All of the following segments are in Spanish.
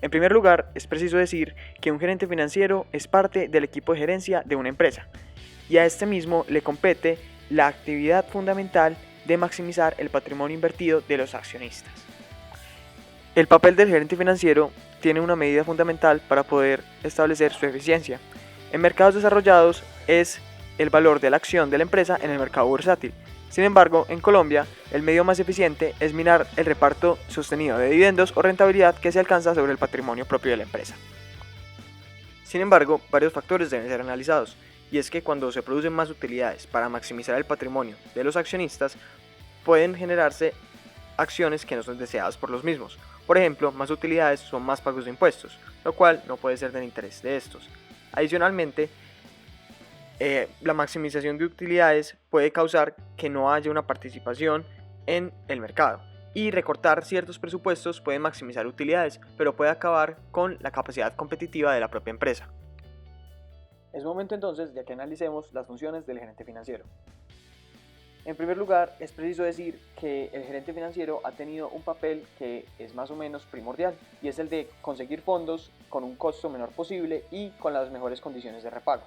En primer lugar, es preciso decir que un gerente financiero es parte del equipo de gerencia de una empresa y a este mismo le compete la actividad fundamental de maximizar el patrimonio invertido de los accionistas. El papel del gerente financiero tiene una medida fundamental para poder establecer su eficiencia. En mercados desarrollados es el valor de la acción de la empresa en el mercado bursátil. Sin embargo, en Colombia, el medio más eficiente es mirar el reparto sostenido de dividendos o rentabilidad que se alcanza sobre el patrimonio propio de la empresa. Sin embargo, varios factores deben ser analizados, y es que cuando se producen más utilidades para maximizar el patrimonio de los accionistas, pueden generarse acciones que no son deseadas por los mismos. Por ejemplo, más utilidades son más pagos de impuestos, lo cual no puede ser del interés de estos. Adicionalmente, la maximización de utilidades puede causar que no haya una participación en el mercado, y recortar ciertos presupuestos puede maximizar utilidades, pero puede acabar con la capacidad competitiva de la propia empresa. Es momento entonces de que analicemos las funciones del gerente financiero. En primer lugar, es preciso decir que el gerente financiero ha tenido un papel que es más o menos primordial, y es el de conseguir fondos con un costo menor posible y con las mejores condiciones de repago.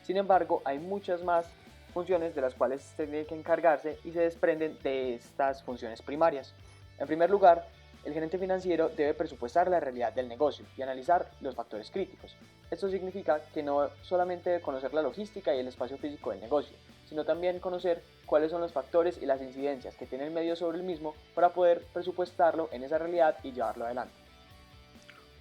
Sin embargo, hay muchas más funciones de las cuales se tiene que encargarse y se desprenden de estas funciones primarias. En primer lugar, el gerente financiero debe presupuestar la realidad del negocio y analizar los factores críticos. Esto significa que no solamente debe conocer la logística y el espacio físico del negocio, sino también conocer cuáles son los factores y las incidencias que tiene el medio sobre el mismo para poder presupuestarlo en esa realidad y llevarlo adelante.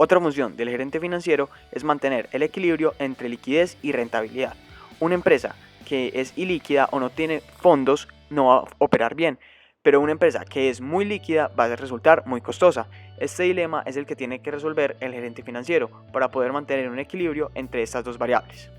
Otra función del gerente financiero es mantener el equilibrio entre liquidez y rentabilidad. Una empresa que es ilíquida o no tiene fondos no va a operar bien, pero una empresa que es muy líquida va a resultar muy costosa. Este dilema es el que tiene que resolver el gerente financiero para poder mantener un equilibrio entre estas dos variables.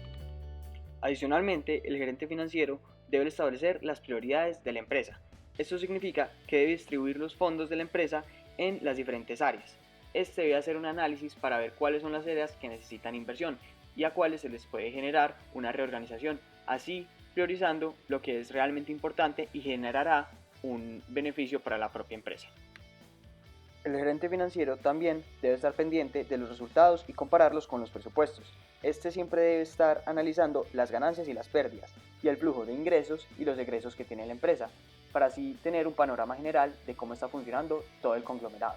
Adicionalmente, el gerente financiero debe establecer las prioridades de la empresa. Esto significa que debe distribuir los fondos de la empresa en las diferentes áreas. Este debe hacer un análisis para ver cuáles son las áreas que necesitan inversión y a cuáles se les puede generar una reorganización, así priorizando lo que es realmente importante y generará un beneficio para la propia empresa. El gerente financiero también debe estar pendiente de los resultados y compararlos con los presupuestos. Este siempre debe estar analizando las ganancias y las pérdidas, y el flujo de ingresos y los egresos que tiene la empresa, para así tener un panorama general de cómo está funcionando todo el conglomerado.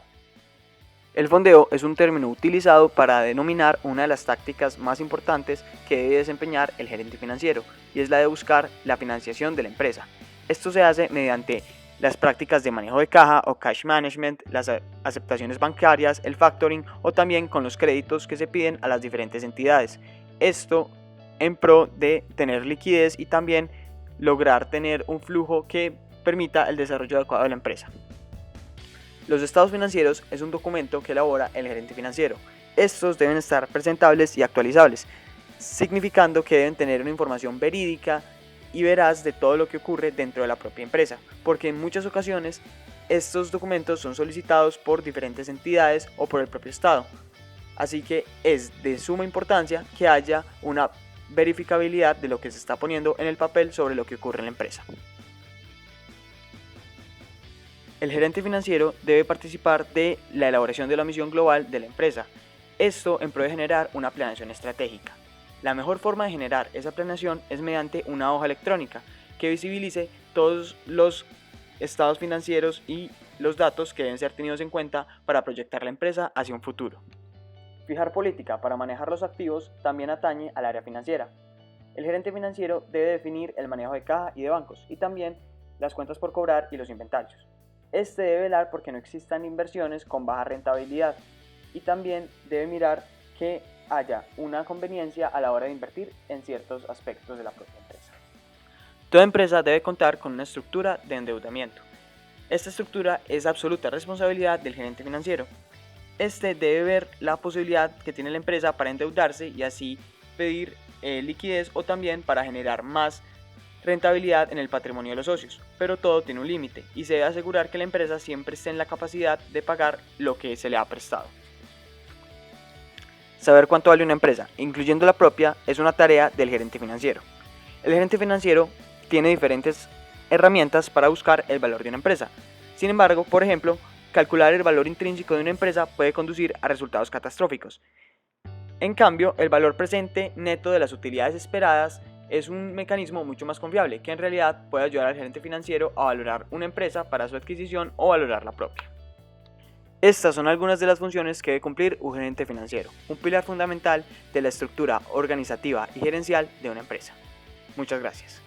El fondeo es un término utilizado para denominar una de las tácticas más importantes que debe desempeñar el gerente financiero, y es la de buscar la financiación de la empresa. Esto se hace mediante las prácticas de manejo de caja o cash management, las aceptaciones bancarias, el factoring o también con los créditos que se piden a las diferentes entidades. Esto en pro de tener liquidez y también lograr tener un flujo que permita el desarrollo adecuado de la empresa. Los estados financieros es un documento que elabora el gerente financiero. Estos deben estar presentables y actualizables, significando que deben tener una información verídica y veraz de todo lo que ocurre dentro de la propia empresa, porque en muchas ocasiones estos documentos son solicitados por diferentes entidades o por el propio Estado. Así que es de suma importancia que haya una verificabilidad de lo que se está poniendo en el papel sobre lo que ocurre en la empresa. El gerente financiero debe participar de la elaboración de la misión global de la empresa, esto en pro de generar una planeación estratégica. La mejor forma de generar esa planeación es mediante una hoja electrónica que visibilice todos los estados financieros y los datos que deben ser tenidos en cuenta para proyectar la empresa hacia un futuro. Fijar política para manejar los activos también atañe al área financiera. El gerente financiero debe definir el manejo de caja y de bancos y también las cuentas por cobrar y los inventarios. Este debe velar porque no existan inversiones con baja rentabilidad y también debe mirar que haya una conveniencia a la hora de invertir en ciertos aspectos de la propia empresa. Toda empresa debe contar con una estructura de endeudamiento. Esta estructura es absoluta responsabilidad del gerente financiero. Este debe ver la posibilidad que tiene la empresa para endeudarse y así pedir liquidez o también para generar más rentabilidad en el patrimonio de los socios, pero todo tiene un límite y se debe asegurar que la empresa siempre esté en la capacidad de pagar lo que se le ha prestado. Saber cuánto vale una empresa, incluyendo la propia, es una tarea del gerente financiero. El gerente financiero tiene diferentes herramientas para buscar el valor de una empresa. Sin embargo, por ejemplo, calcular el valor intrínseco de una empresa puede conducir a resultados catastróficos. En cambio, el valor presente neto de las utilidades esperadas es un mecanismo mucho más confiable que en realidad puede ayudar al gerente financiero a valorar una empresa para su adquisición o valorar la propia. Estas son algunas de las funciones que debe cumplir un gerente financiero, un pilar fundamental de la estructura organizativa y gerencial de una empresa. Muchas gracias.